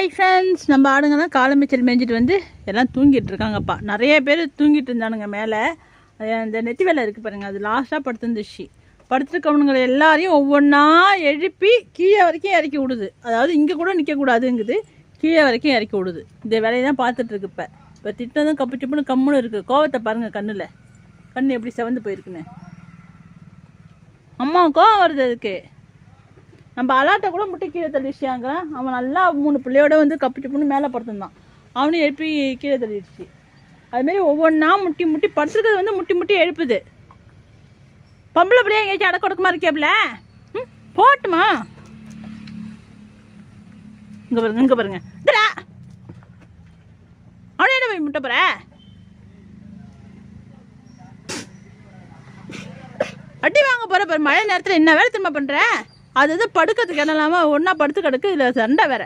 Hi friends, நம்ம ஆடுங்கலாம் காலமிச்சல் மேய்ஞ்சிட்டு வந்து எல்லாம் தூங்கிட்டு இருக்காங்கப்பா. நிறைய பேர் தூங்கிட்டு இருந்தானுங்க மேலே. அந்த நெத்தி வேலை இருக்குது பாருங்கள், அது லாஸ்ட்டாக படுத்துருந்துச்சு. படுத்துருக்கவனுங்களை எல்லாரையும் ஒவ்வொன்றா எழுப்பி கீழே வரைக்கும் இறக்கி விடுது. அதாவது இங்கே கூட நிற்கக்கூடாதுங்குது, கீழே வரைக்கும் இறக்கி விடுது. இந்த வேலையை தான் பார்த்துட்ருக்கு. இப்போ திட்டதும் கப்பு சிப்புன்னு கம்முன்னு இருக்குது. கோவத்தை பாருங்கள், கண் எப்படி செவந்து போயிருக்குன்னு. அம்மா கோவம் வருது அதுக்கு. நம்ம அலாட்டை கூட முட்டி கீழே தள்ளிடுச்சாங்க. அவன் நல்லா 3 பிள்ளையோட வந்து கப்பிட்டு பொண்ணு மேலே படுத்துருந்தான். அவனையும் எழுப்பி கீழே தள்ளிடுச்சு. அதுமாரி ஒவ்வொன்றா முட்டி முட்டி படுத்துருக்கிறது வந்து முட்டி முட்டி எழுப்புது. பொம்பளை பிள்ளையா எங்கேயாச்சும் அடக்க ஒடுக்கமா இருக்கேப்ல. போட்டுமா இங்கே பாருங்க இதுடா. அவனே என்ன போய் முட்டை போற? அடி வாங்க போற பாரு. மழை நேரத்தில் என்ன வேலை திரும்ப பண்ணுற? அது படுக்கிறதுக்கு என்ன இல்லாமல் ஒன்றா படுத்து கிடக்கு. இதில் சண்டை வேற.